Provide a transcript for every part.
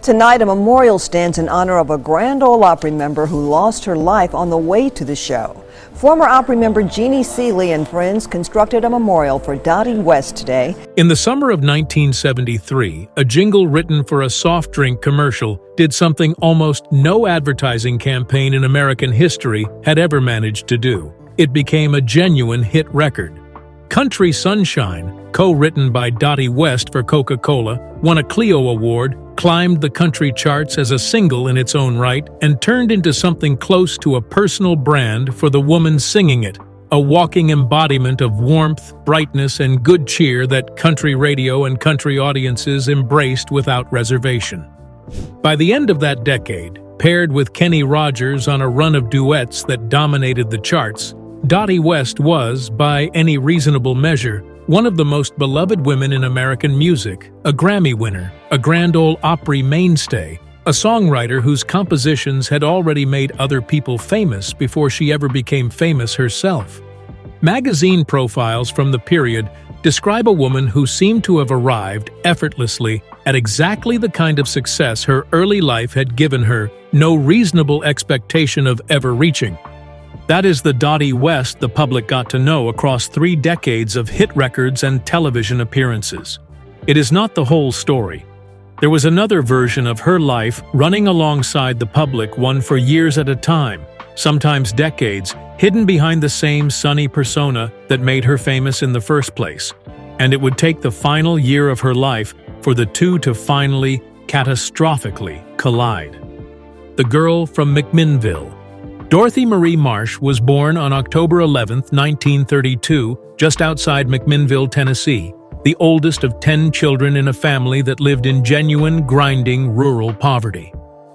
Tonight, a memorial stands in honor of a Grand Ole Opry member who lost her life on the way to the show. Former Opry member Jeannie Seeley and friends constructed a memorial for Dottie West today. In the summer of 1973, a jingle written for a soft drink commercial did something almost no advertising campaign in American history had ever managed to do. It became a genuine hit record. Country Sunshine, co-written by Dottie West for Coca-Cola, won a Clio Award, climbed the country charts as a single in its own right, and turned into something close to a personal brand for the woman singing it, a walking embodiment of warmth, brightness, and good cheer that country radio and country audiences embraced without reservation. By the end of that decade, paired with Kenny Rogers on a run of duets that dominated the charts, Dottie West was, by any reasonable measure, one of the most beloved women in American music, a Grammy winner, a Grand Ole Opry mainstay, a songwriter whose compositions had already made other people famous before she ever became famous herself. Magazine profiles from the period describe a woman who seemed to have arrived effortlessly at exactly the kind of success her early life had given her no reasonable expectation of ever reaching. That is the Dottie West the public got to know across 3 decades of hit records and television appearances. It is not the whole story. There was another version of her life running alongside the public, one for years at a time, sometimes decades, hidden behind the same sunny persona that made her famous in the first place. And it would take the final year of her life for the two to finally, catastrophically, collide. The girl from McMinnville. Dorothy Marie Marsh was born on October 11, 1932, just outside McMinnville, Tennessee, the oldest of 10 children in a family that lived in genuine, grinding, rural poverty.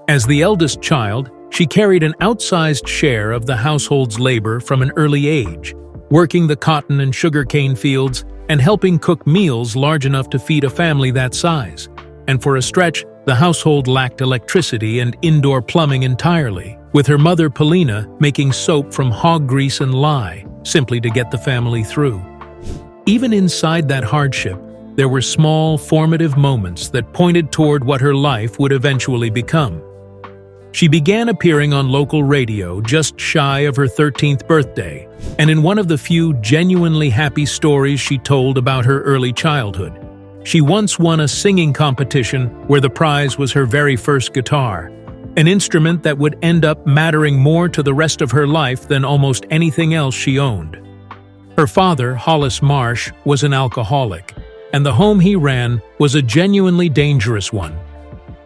As the eldest child, she carried an outsized share of the household's labor from an early age, working the cotton and sugarcane fields and helping cook meals large enough to feed a family that size. And for a stretch, the household lacked electricity and indoor plumbing entirely, with her mother Paulina making soap from hog grease and lye, simply to get the family through. Even inside that hardship, there were small, formative moments that pointed toward what her life would eventually become. She began appearing on local radio just shy of her 13th birthday, and in one of the few genuinely happy stories she told about her early childhood. She once won a singing competition where the prize was her very first guitar, an instrument that would end up mattering more to the rest of her life than almost anything else she owned. Her father, Hollis Marsh, was an alcoholic, and the home he ran was a genuinely dangerous one.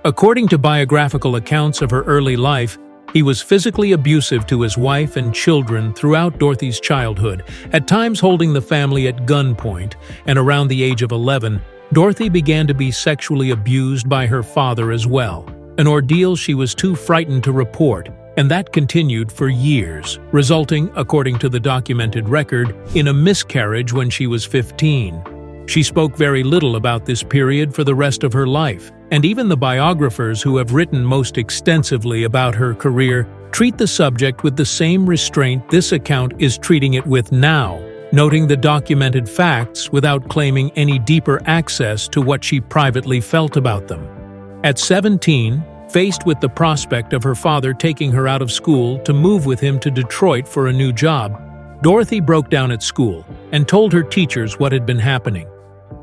According to biographical accounts of her early life, he was physically abusive to his wife and children throughout Dorothy's childhood, at times holding the family at gunpoint, and around the age of 11, Dorothy began to be sexually abused by her father as well, an ordeal she was too frightened to report, and that continued for years, resulting, according to the documented record, in a miscarriage when she was 15. She spoke very little about this period for the rest of her life, and even the biographers who have written most extensively about her career treat the subject with the same restraint this account is treating it with now, noting the documented facts without claiming any deeper access to what she privately felt about them. At 17, faced with the prospect of her father taking her out of school to move with him to Detroit for a new job, Dorothy broke down at school and told her teachers what had been happening.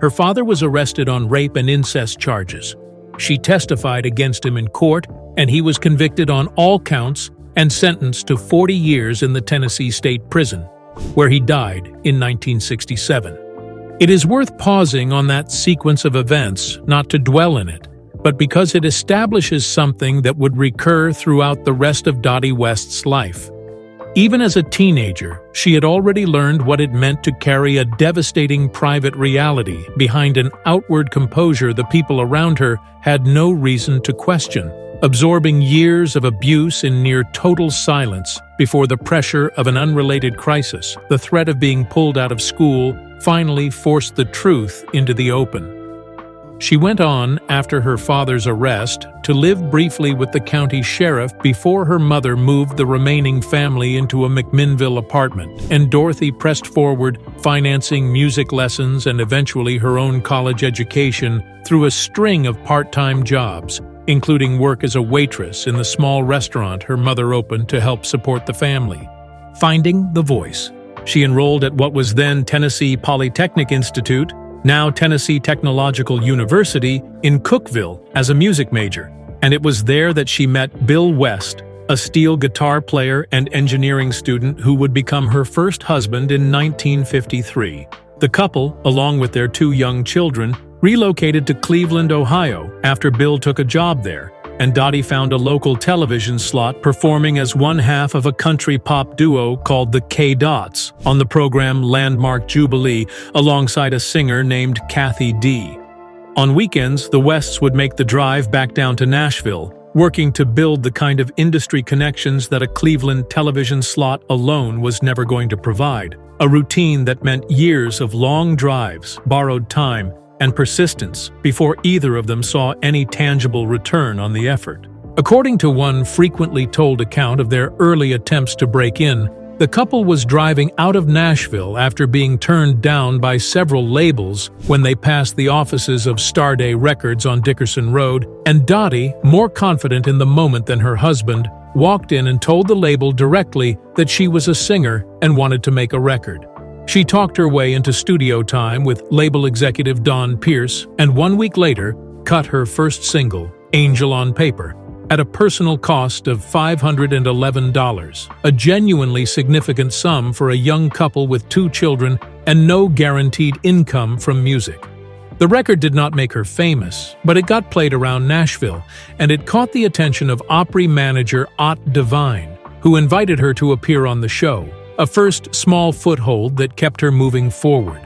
Her father was arrested on rape and incest charges. She testified against him in court, and he was convicted on all counts and sentenced to 40 years in the Tennessee State Prison, where he died in 1967. It is worth pausing on that sequence of events, not to dwell in it, but because it establishes something that would recur throughout the rest of Dottie West's life. Even as a teenager, she had already learned what it meant to carry a devastating private reality behind an outward composure the people around her had no reason to question, absorbing years of abuse in near total silence before the pressure of an unrelated crisis, the threat of being pulled out of school, finally forced the truth into the open. She went on, after her father's arrest, to live briefly with the county sheriff before her mother moved the remaining family into a McMinnville apartment, and Dorothy pressed forward, financing music lessons and eventually her own college education through a string of part-time jobs, including work as a waitress in the small restaurant her mother opened to help support the family. Finding the voice. She enrolled at what was then Tennessee Polytechnic Institute, now Tennessee Technological University, in Cookeville as a music major, and it was there that she met Bill West, a steel guitar player and engineering student who would become her first husband in 1953. The couple, along with their 2 young children, relocated to Cleveland, Ohio after Bill took a job there, and Dottie found a local television slot performing as one half of a country pop duo called the K-Dots on the program Landmark Jubilee alongside a singer named Kathy D. On weekends, the Wests would make the drive back down to Nashville, working to build the kind of industry connections that a Cleveland television slot alone was never going to provide. A routine that meant years of long drives, borrowed time, and persistence before either of them saw any tangible return on the effort. According to one frequently told account of their early attempts to break in, the couple was driving out of Nashville after being turned down by several labels when they passed the offices of Starday Records on Dickerson Road, and Dottie, more confident in the moment than her husband, walked in and told the label directly that she was a singer and wanted to make a record. She talked her way into studio time with label executive Don Pierce, and 1 week later, cut her first single, Angel on Paper, at a personal cost of $511, a genuinely significant sum for a young couple with 2 children and no guaranteed income from music. The record did not make her famous, but it got played around Nashville, and it caught the attention of Opry manager Ott Devine, who invited her to appear on the show, a first small foothold that kept her moving forward.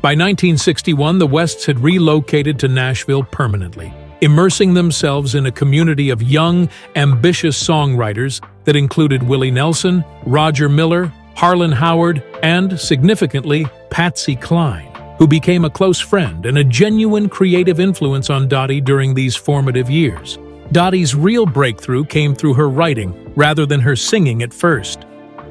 By 1961, the Wests had relocated to Nashville permanently, immersing themselves in a community of young, ambitious songwriters that included Willie Nelson, Roger Miller, Harlan Howard, and, significantly, Patsy Cline, who became a close friend and a genuine creative influence on Dottie during these formative years. Dottie's real breakthrough came through her writing rather than her singing at first.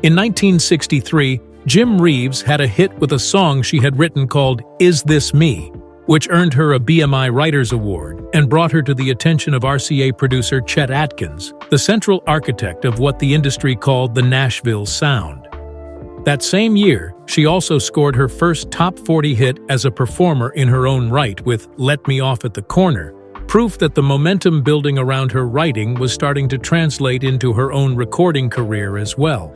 In 1963, Jim Reeves had a hit with a song she had written called Is This Me?, which earned her a BMI Writers Award and brought her to the attention of RCA producer Chet Atkins, the central architect of what the industry called the Nashville Sound. That same year, she also scored her first top 40 hit as a performer in her own right with Let Me Off at the Corner, proof that the momentum building around her writing was starting to translate into her own recording career as well.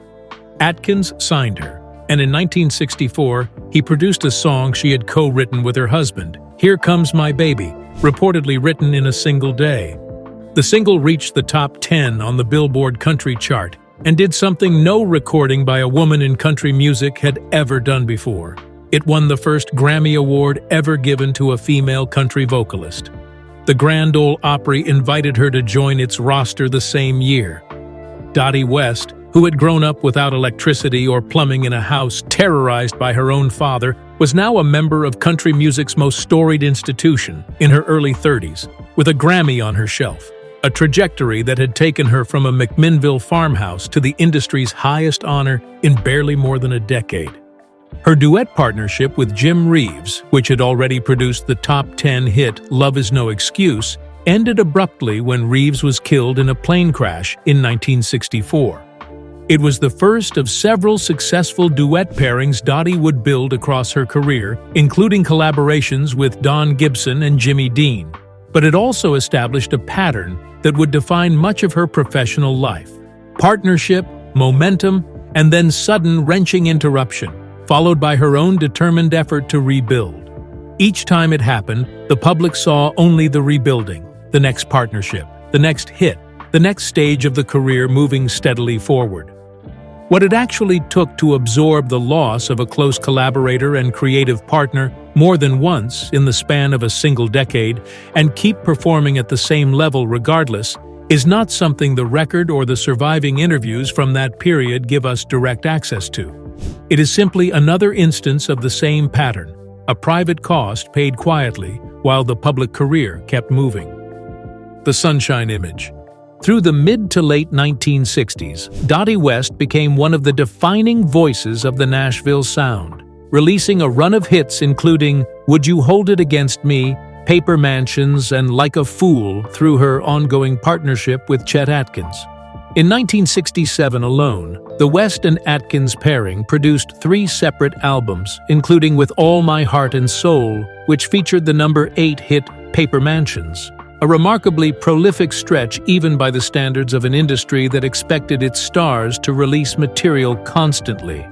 Atkins signed her, and in 1964, he produced a song she had co-written with her husband, Here Comes My Baby, reportedly written in a single day. The single reached the top 10 on the Billboard country chart and did something no recording by a woman in country music had ever done before. It won the first Grammy Award ever given to a female country vocalist. The Grand Ole Opry invited her to join its roster the same year. Dottie West, who had grown up without electricity or plumbing in a house terrorized by her own father, was now a member of country music's most storied institution in her early 30s, with a Grammy on her shelf, a trajectory that had taken her from a McMinnville farmhouse to the industry's highest honor in barely more than a decade. Her duet partnership with Jim Reeves, which had already produced the top 10 hit Love Is No Excuse, ended abruptly when Reeves was killed in a plane crash in 1964. It was the first of several successful duet pairings Dottie would build across her career, including collaborations with Don Gibson and Jimmy Dean. But it also established a pattern that would define much of her professional life: partnership, momentum, and then sudden wrenching interruption, followed by her own determined effort to rebuild. Each time it happened, the public saw only the rebuilding, the next partnership, the next hit, the next stage of the career moving steadily forward. What it actually took to absorb the loss of a close collaborator and creative partner more than once in the span of a single decade and keep performing at the same level regardless is not something the record or the surviving interviews from that period give us direct access to. It is simply another instance of the same pattern, a private cost paid quietly while the public career kept moving. The Sunshine Image. Through the mid to late 1960s, Dottie West became one of the defining voices of the Nashville sound, releasing a run of hits including Would You Hold It Against Me, paper mansions, and Like a Fool through her ongoing partnership with Chet Atkins. In 1967 alone, the West and Atkins pairing produced 3 separate albums, including With All My Heart and Soul, which featured the number 8 hit Paper Mansions, a remarkably prolific stretch even by the standards of an industry that expected its stars to release material constantly.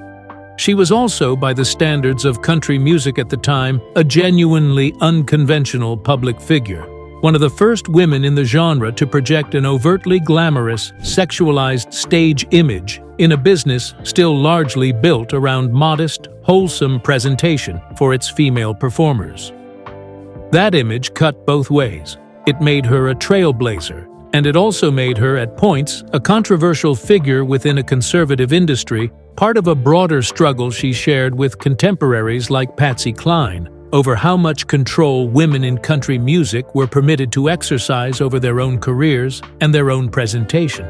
She was also, by the standards of country music at the time, a genuinely unconventional public figure. One of the first women in the genre to project an overtly glamorous, sexualized stage image in a business still largely built around modest, wholesome presentation for its female performers. That image cut both ways. It made her a trailblazer, and it also made her, at points, a controversial figure within a conservative industry, part of a broader struggle she shared with contemporaries like Patsy Cline over how much control women in country music were permitted to exercise over their own careers and their own presentation.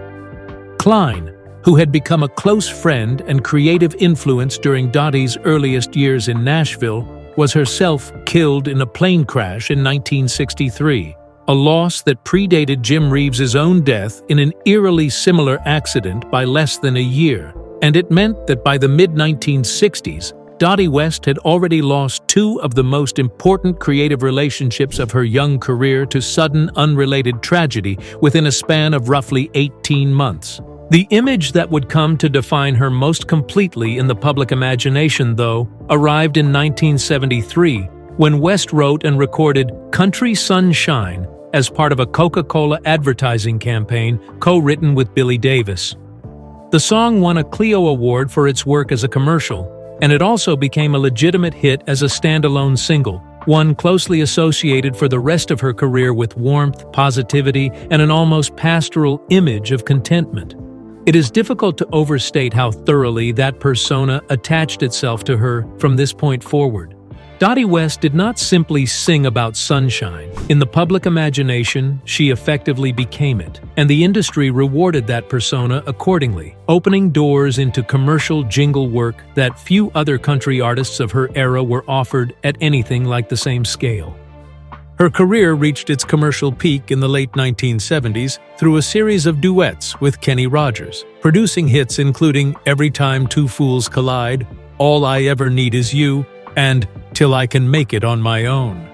Cline, who had become a close friend and creative influence during Dottie's earliest years in Nashville, was herself killed in a plane crash in 1963, a loss that predated Jim Reeves's own death in an eerily similar accident by less than a year, and it meant that by the mid-1960s, Dottie West had already lost 2 of the most important creative relationships of her young career to sudden, unrelated tragedy within a span of roughly 18 months. The image that would come to define her most completely in the public imagination, though, arrived in 1973, when West wrote and recorded Country Sunshine as part of a Coca-Cola advertising campaign co-written with Billy Davis. The song won a Clio Award for its work as a commercial, and it also became a legitimate hit as a standalone single, one closely associated for the rest of her career with warmth, positivity, and an almost pastoral image of contentment. It is difficult to overstate how thoroughly that persona attached itself to her from this point forward. Dottie West did not simply sing about sunshine. In the public imagination, she effectively became it, and the industry rewarded that persona accordingly, opening doors into commercial jingle work that few other country artists of her era were offered at anything like the same scale. Her career reached its commercial peak in the late 1970s through a series of duets with Kenny Rogers, producing hits including Every Time Two Fools Collide, All I Ever Need Is You, and Till I Can Make It on My Own.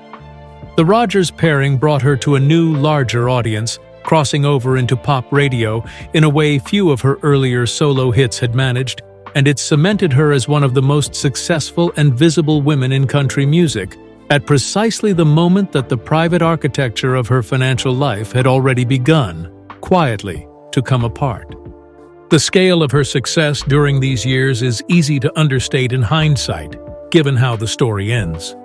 The Rogers pairing brought her to a new, larger audience, crossing over into pop radio in a way few of her earlier solo hits had managed, and it cemented her as one of the most successful and visible women in country music, at precisely the moment that the private architecture of her financial life had already begun, quietly, to come apart. The scale of her success during these years is easy to understate in hindsight, given how the story ends.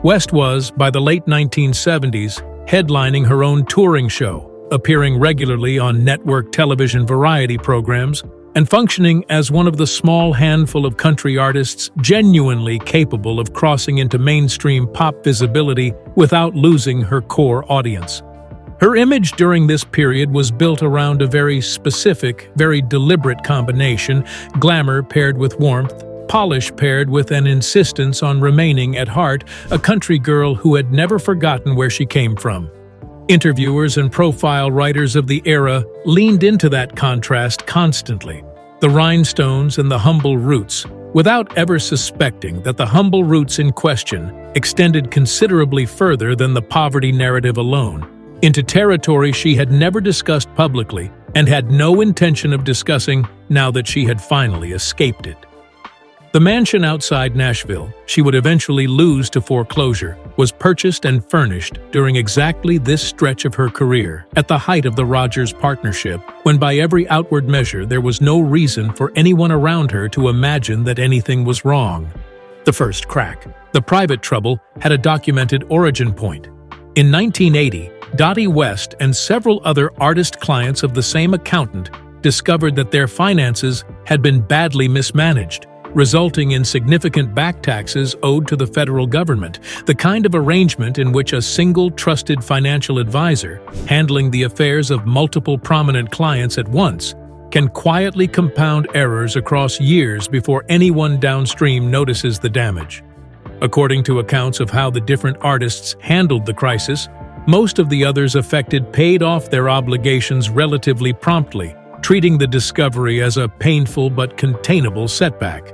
West was, by the late 1970s, headlining her own touring show, appearing regularly on network television variety programs, and functioning as one of the small handful of country artists genuinely capable of crossing into mainstream pop visibility without losing her core audience. Her image during this period was built around a very specific, very deliberate combination: glamour paired with warmth, polish paired with an insistence on remaining, at heart, a country girl who had never forgotten where she came from. Interviewers and profile writers of the era leaned into that contrast constantly, the rhinestones and the humble roots, without ever suspecting that the humble roots in question extended considerably further than the poverty narrative alone, into territory she had never discussed publicly and had no intention of discussing now that she had finally escaped it. The mansion outside Nashville, she would eventually lose to foreclosure, was purchased and furnished during exactly this stretch of her career, at the height of the Rogers partnership, when by every outward measure there was no reason for anyone around her to imagine that anything was wrong. The first crack, the private trouble, had a documented origin point. In 1980, Dottie West and several other artist clients of the same accountant discovered that their finances had been badly mismanaged, resulting in significant back taxes owed to the federal government, the kind of arrangement in which a single trusted financial advisor, handling the affairs of multiple prominent clients at once, can quietly compound errors across years before anyone downstream notices the damage. According to accounts of how the different artists handled the crisis, most of the others affected paid off their obligations relatively promptly, treating the discovery as a painful but containable setback.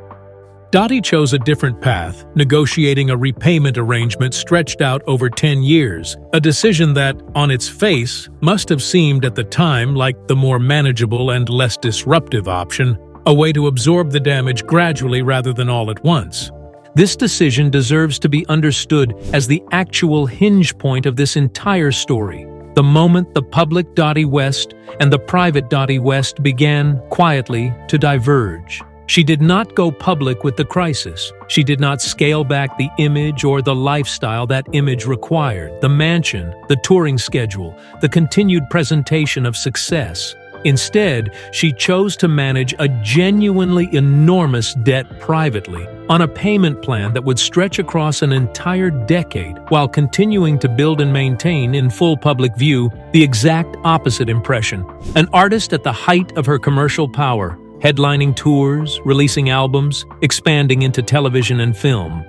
Dottie chose a different path, negotiating a repayment arrangement stretched out over 10 years, a decision that, on its face, must have seemed at the time like the more manageable and less disruptive option, a way to absorb the damage gradually rather than all at once. This decision deserves to be understood as the actual hinge point of this entire story, the moment the public Dottie West and the private Dottie West began, quietly, to diverge. She did not go public with the crisis. She did not scale back the image or the lifestyle that image required, the mansion, the touring schedule, the continued presentation of success. Instead, she chose to manage a genuinely enormous debt privately, on a payment plan that would stretch across an entire decade, while continuing to build and maintain in full public view the exact opposite impression. An artist at the height of her commercial power, headlining tours, releasing albums, expanding into television and film.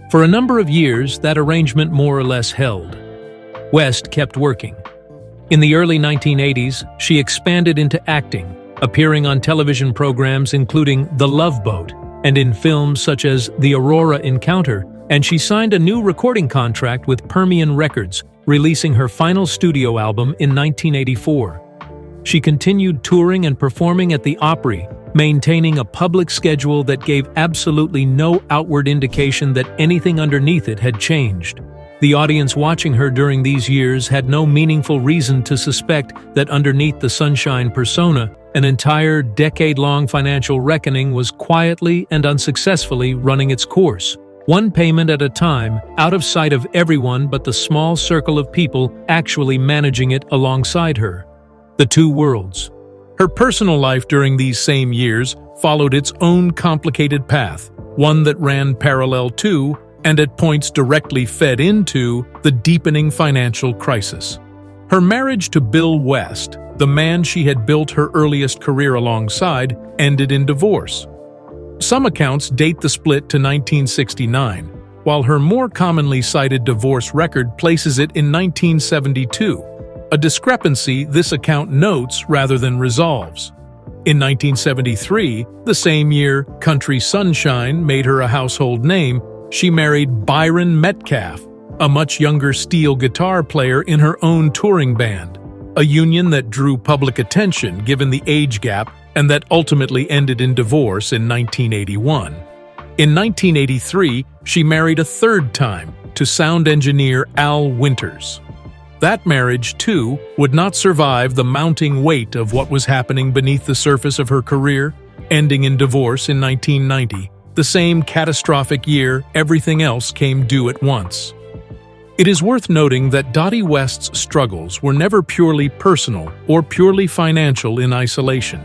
For a number of years, that arrangement more or less held. West kept working. In the early 1980s, she expanded into acting, appearing on television programs including The Love Boat and in films such as The Aurora Encounter, and she signed a new recording contract with Permian Records, releasing her final studio album in 1984. She continued touring and performing at the Opry, maintaining a public schedule that gave absolutely no outward indication that anything underneath it had changed. The audience watching her during these years had no meaningful reason to suspect that underneath the sunshine persona, an entire decade-long financial reckoning was quietly and unsuccessfully running its course, one payment at a time, out of sight of everyone but the small circle of people actually managing it alongside her. The two worlds. Her personal life during these same years followed its own complicated path, one that ran parallel to, and at points directly fed into, the deepening financial crisis. Her marriage to Bill West, the man she had built her earliest career alongside, ended in divorce. Some accounts date the split to 1969, while her more commonly cited divorce record places it in 1972. A discrepancy this account notes rather than resolves. In 1973, the same year Country Sunshine made her a household name, she married Byron Metcalf, a much younger steel guitar player in her own touring band, a union that drew public attention given the age gap and that ultimately ended in divorce in 1981. In 1983, she married a third time to sound engineer Al Winters. That marriage, too, would not survive the mounting weight of what was happening beneath the surface of her career, ending in divorce in 1990, the same catastrophic year everything else came due at once. It is worth noting that Dottie West's struggles were never purely personal or purely financial in isolation.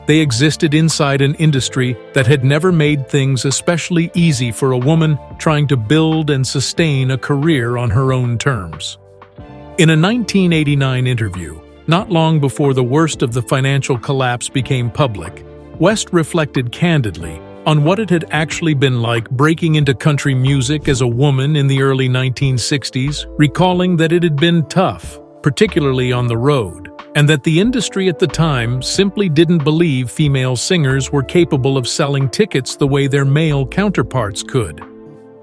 They existed inside an industry that had never made things especially easy for a woman trying to build and sustain a career on her own terms. In a 1989 interview, not long before the worst of the financial collapse became public, West reflected candidly on what it had actually been like breaking into country music as a woman in the early 1960s, recalling that it had been tough, particularly on the road, and that the industry at the time simply didn't believe female singers were capable of selling tickets the way their male counterparts could.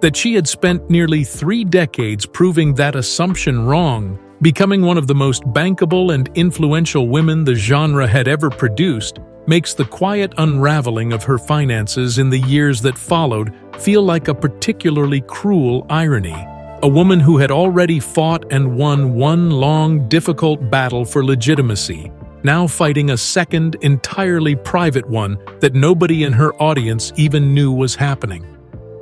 That she had spent nearly 3 decades proving that assumption wrong, becoming one of the most bankable and influential women the genre had ever produced, makes the quiet unraveling of her finances in the years that followed feel like a particularly cruel irony. A woman who had already fought and won one long, difficult battle for legitimacy, now fighting a second, entirely private one that nobody in her audience even knew was happening.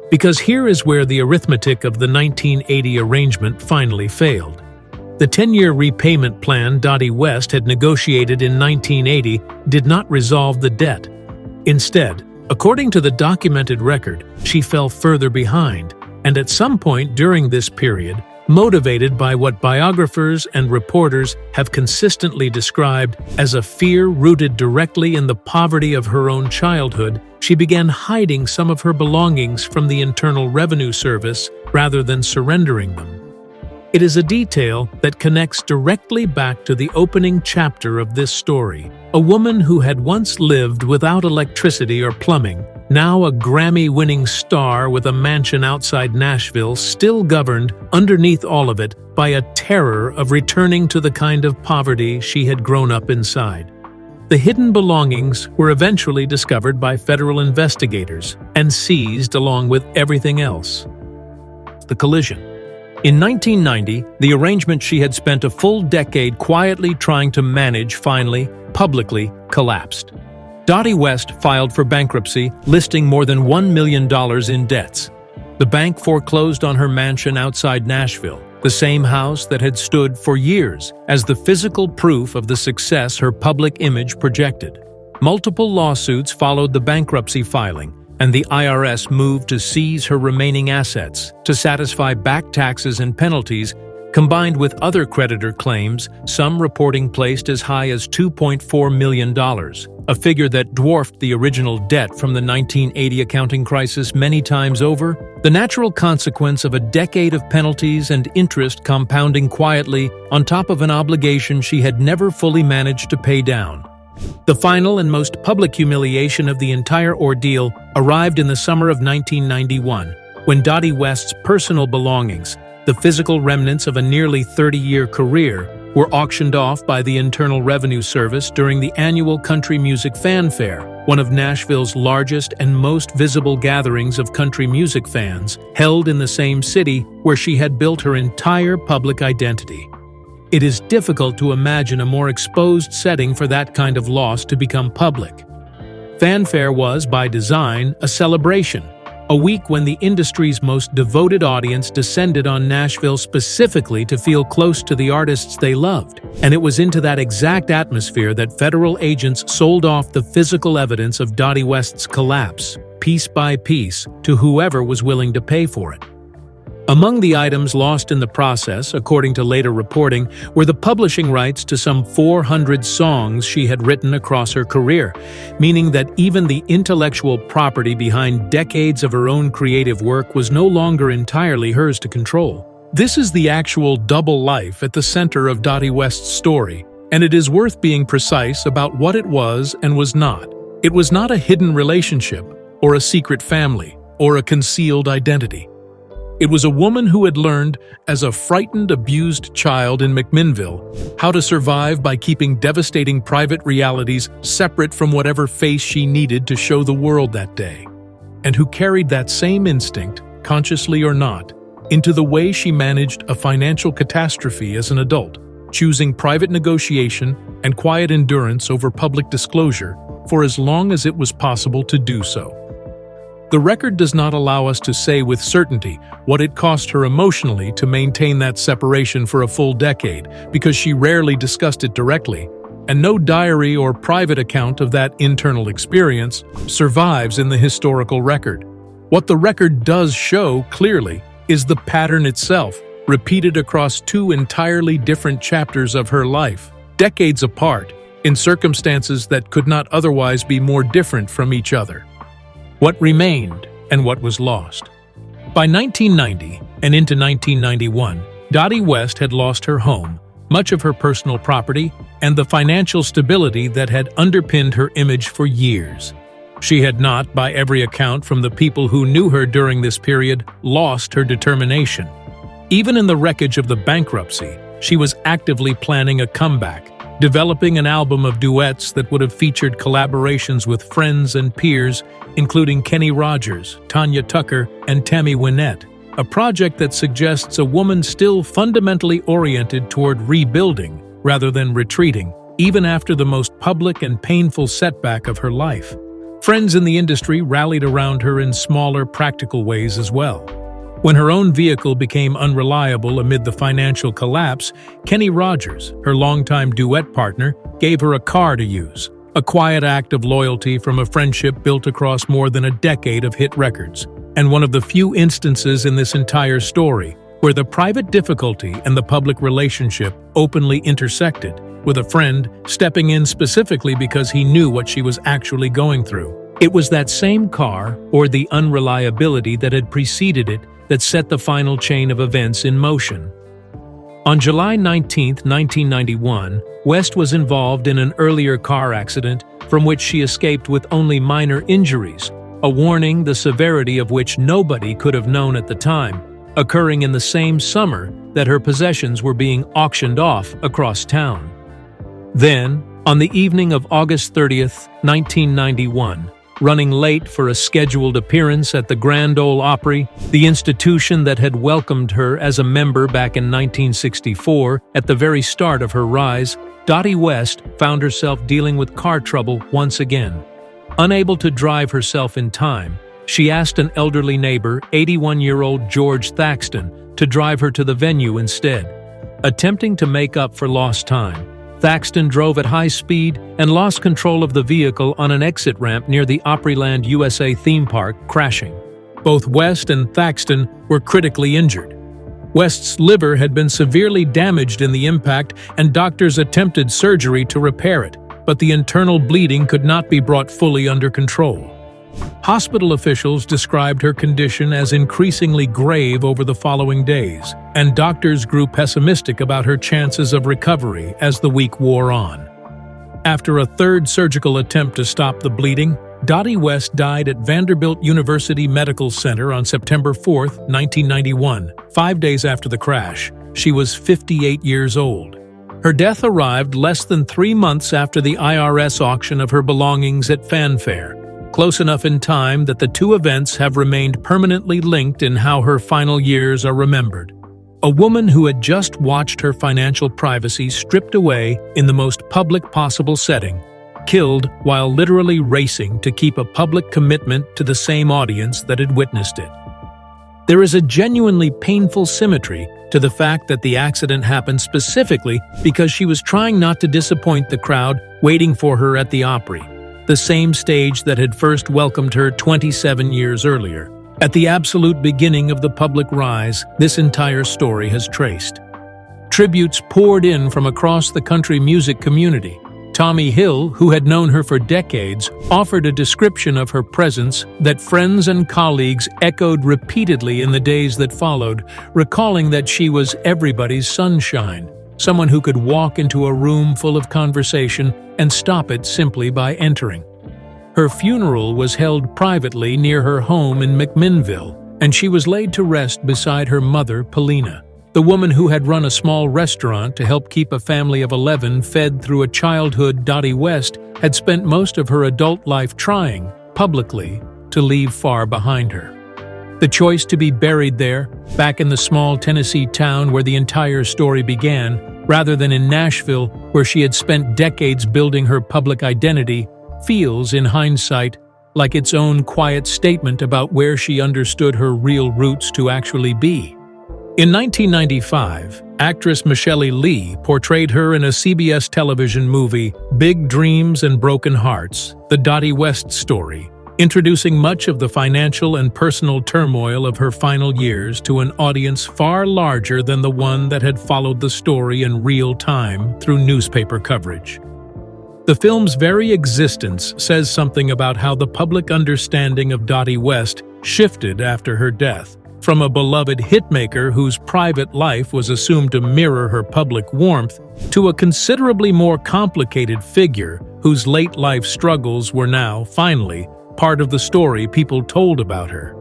Because here is where the arithmetic of the 1980 arrangement finally failed. The 10-year repayment plan Dottie West had negotiated in 1980 did not resolve the debt. Instead, according to the documented record, she fell further behind, and at some point during this period, motivated by what biographers and reporters have consistently described as a fear rooted directly in the poverty of her own childhood. She began hiding some of her belongings from the Internal Revenue Service rather than surrendering them. It is a detail that connects directly back to the opening chapter of this story. A woman who had once lived without electricity or plumbing, now a Grammy-winning star with a mansion outside Nashville, still governed, underneath all of it, by a terror of returning to the kind of poverty she had grown up inside. The hidden belongings were eventually discovered by federal investigators and seized along with everything else. The collision. In 1990, the arrangement she had spent a full decade quietly trying to manage finally, publicly, collapsed. Dottie West filed for bankruptcy, listing more than $1 million in debts. The bank foreclosed on her mansion outside Nashville, the same house that had stood for years as the physical proof of the success her public image projected. Multiple lawsuits followed the bankruptcy filing, and the IRS moved to seize her remaining assets to satisfy back taxes and penalties, combined with other creditor claims, some reporting placed as high as $2.4 million, a figure that dwarfed the original debt from the 1980 accounting crisis many times over. The natural consequence of a decade of penalties and interest compounding quietly on top of an obligation she had never fully managed to pay down. The final and most public humiliation of the entire ordeal arrived in the summer of 1991, when Dottie West's personal belongings, the physical remnants of a nearly 30-year career, were auctioned off by the Internal Revenue Service during the annual Country Music Fanfare, one of Nashville's largest and most visible gatherings of country music fans, held in the same city where she had built her entire public identity. It is difficult to imagine a more exposed setting for that kind of loss to become public. Fanfare was, by design, a celebration, a week when the industry's most devoted audience descended on Nashville specifically to feel close to the artists they loved. And it was into that exact atmosphere that federal agents sold off the physical evidence of Dottie West's collapse, piece by piece, to whoever was willing to pay for it. Among the items lost in the process, according to later reporting, were the publishing rights to some 400 songs she had written across her career, meaning that even the intellectual property behind decades of her own creative work was no longer entirely hers to control. This is the actual double life at the center of Dottie West's story, and it is worth being precise about what it was and was not. It was not a hidden relationship, or a secret family, or a concealed identity. It was a woman who had learned, as a frightened, abused child in McMinnville, how to survive by keeping devastating private realities separate from whatever face she needed to show the world that day, and who carried that same instinct, consciously or not, into the way she managed a financial catastrophe as an adult, choosing private negotiation and quiet endurance over public disclosure for as long as it was possible to do so. The record does not allow us to say with certainty what it cost her emotionally to maintain that separation for a full decade, because she rarely discussed it directly, and no diary or private account of that internal experience survives in the historical record. What the record does show clearly is the pattern itself, repeated across two entirely different chapters of her life, decades apart, in circumstances that could not otherwise be more different from each other. What remained and what was lost. By 1990 and into 1991, Dottie West had lost her home, much of her personal property, and the financial stability that had underpinned her image for years. She had not, by every account from the people who knew her during this period, lost her determination. Even in the wreckage of the bankruptcy, she was actively planning a comeback, developing an album of duets that would have featured collaborations with friends and peers, including Kenny Rogers, Tanya Tucker, and Tammy Wynette, a project that suggests a woman still fundamentally oriented toward rebuilding rather than retreating, even after the most public and painful setback of her life. Friends in the industry rallied around her in smaller, practical ways as well. When her own vehicle became unreliable amid the financial collapse, Kenny Rogers, her longtime duet partner, gave her a car to use, a quiet act of loyalty from a friendship built across more than a decade of hit records, and one of the few instances in this entire story where the private difficulty and the public relationship openly intersected, with a friend stepping in specifically because he knew what she was actually going through. It was that same car, or the unreliability that had preceded it, that set the final chain of events in motion. On July 19, 1991, West was involved in an earlier car accident from which she escaped with only minor injuries, a warning the severity of which nobody could have known at the time, occurring in the same summer that her possessions were being auctioned off across town. Then, on the evening of August 30, 1991, running late for a scheduled appearance at the Grand Ole Opry, the institution that had welcomed her as a member back in 1964, at the very start of her rise, Dottie West found herself dealing with car trouble once again. Unable to drive herself in time, she asked an elderly neighbor, 81-year-old George Thaxton, to drive her to the venue instead. Attempting to make up for lost time, Thaxton drove at high speed and lost control of the vehicle on an exit ramp near the Opryland USA theme park, crashing. Both West and Thaxton were critically injured. West's liver had been severely damaged in the impact, and doctors attempted surgery to repair it, but the internal bleeding could not be brought fully under control. Hospital officials described her condition as increasingly grave over the following days, and doctors grew pessimistic about her chances of recovery as the week wore on. After a third surgical attempt to stop the bleeding, Dottie West died at Vanderbilt University Medical Center on September 4, 1991, 5 days after the crash. She was 58 years old. Her death arrived less than 3 months after the IRS auction of her belongings at Fanfare, close enough in time that the two events have remained permanently linked in how her final years are remembered. A woman who had just watched her financial privacy stripped away in the most public possible setting, killed while literally racing to keep a public commitment to the same audience that had witnessed it. There is a genuinely painful symmetry to the fact that the accident happened specifically because she was trying not to disappoint the crowd waiting for her at the Opry, the same stage that had first welcomed her 27 years earlier. At the absolute beginning of the public rise, this entire story has traced. Tributes poured in from across the country music community. Tommy Hill, who had known her for decades, offered a description of her presence that friends and colleagues echoed repeatedly in the days that followed, recalling that she was everybody's sunshine, someone who could walk into a room full of conversation and stop it simply by entering. Her funeral was held privately near her home in McMinnville, and she was laid to rest beside her mother, Paulina. The woman who had run a small restaurant to help keep a family of 11 fed through a childhood, Dottie West, had spent most of her adult life trying, publicly, to leave far behind her. The choice to be buried there, back in the small Tennessee town where the entire story began, rather than in Nashville, where she had spent decades building her public identity, feels, in hindsight, like its own quiet statement about where she understood her real roots to actually be. In 1995, actress Michelle Lee portrayed her in a CBS television movie, Big Dreams and Broken Hearts, the Dottie West story, introducing much of the financial and personal turmoil of her final years to an audience far larger than the one that had followed the story in real time through newspaper coverage. The film's very existence says something about how the public understanding of Dottie West shifted after her death, from a beloved hitmaker whose private life was assumed to mirror her public warmth, to a considerably more complicated figure whose late life struggles were now, finally, part of the story people told about her.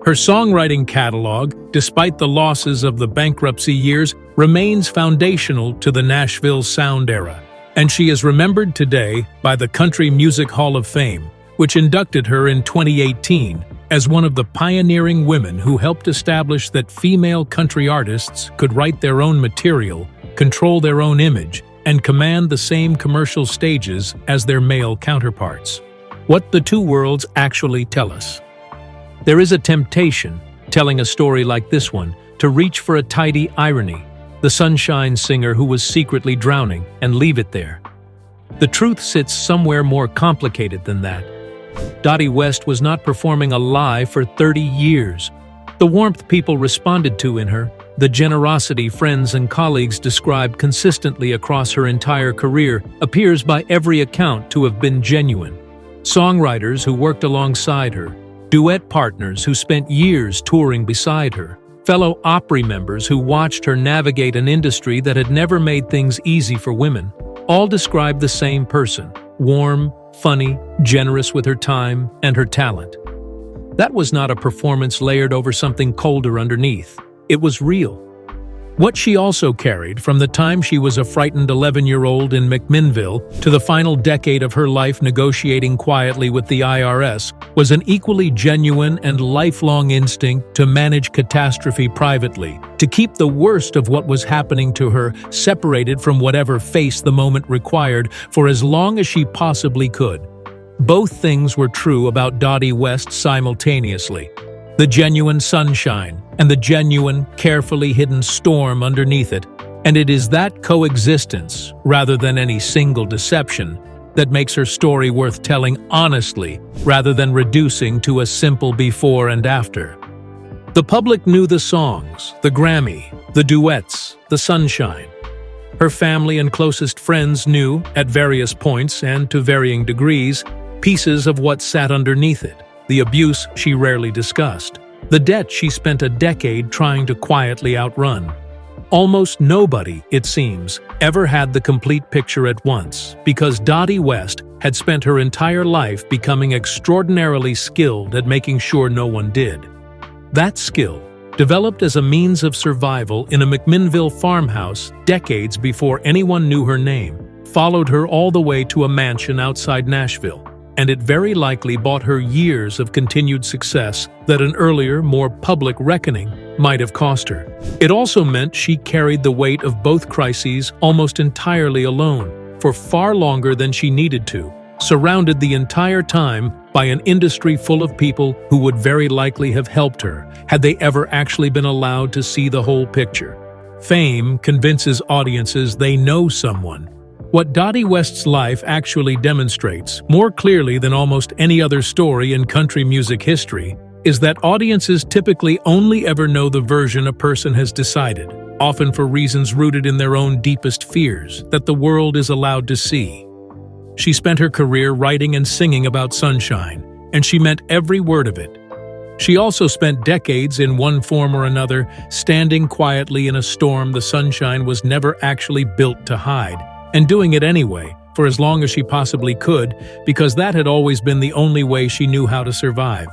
Her songwriting catalog, despite the losses of the bankruptcy years, remains foundational to the Nashville sound era, and she is remembered today by the Country Music Hall of Fame, which inducted her in 2018 as one of the pioneering women who helped establish that female country artists could write their own material, control their own image, and command the same commercial stages as their male counterparts. What the two worlds actually tell us. There is a temptation, telling a story like this one, to reach for a tidy irony, the sunshine singer who was secretly drowning, and leave it there. The truth sits somewhere more complicated than that. Dottie West was not performing a lie for 30 years. The warmth people responded to in her, The generosity friends and colleagues described consistently across her entire career appears by every account to have been genuine. Songwriters who worked alongside her, duet partners who spent years touring beside her, fellow Opry members who watched her navigate an industry that had never made things easy for women, all described the same person: warm, funny, generous with her time and her talent. That was not a performance layered over something colder underneath. It was real. What she also carried, from the time she was a frightened 11-year-old in McMinnville to the final decade of her life negotiating quietly with the IRS, was an equally genuine and lifelong instinct to manage catastrophe privately, to keep the worst of what was happening to her separated from whatever face the moment required for as long as she possibly could. Both things were true about Dottie West simultaneously. The genuine sunshine and the genuine, carefully hidden storm underneath it. And it is that coexistence, rather than any single deception, that makes her story worth telling honestly, rather than reducing to a simple before and after. The public knew the songs, the Grammy, the duets, the sunshine. Her family and closest friends knew, at various points and to varying degrees, pieces of what sat underneath it. The abuse she rarely discussed, the debt she spent a decade trying to quietly outrun. Almost nobody, it seems, ever had the complete picture at once, because Dottie West had spent her entire life becoming extraordinarily skilled at making sure no one did. That skill, developed as a means of survival in a McMinnville farmhouse decades before anyone knew her name, followed her all the way to a mansion outside Nashville. And it very likely bought her years of continued success that an earlier, more public reckoning might have cost her. It also meant she carried the weight of both crises almost entirely alone, for far longer than she needed to, surrounded the entire time by an industry full of people who would very likely have helped her had they ever actually been allowed to see the whole picture. Fame convinces audiences they know someone. What Dottie West's life actually demonstrates, more clearly than almost any other story in country music history, is that audiences typically only ever know the version a person has decided, often for reasons rooted in their own deepest fears, that the world is allowed to see. She spent her career writing and singing about sunshine, and she meant every word of it. She also spent decades in one form or another, standing quietly in a storm the sunshine was never actually built to hide, and doing it anyway, for as long as she possibly could, because that had always been the only way she knew how to survive.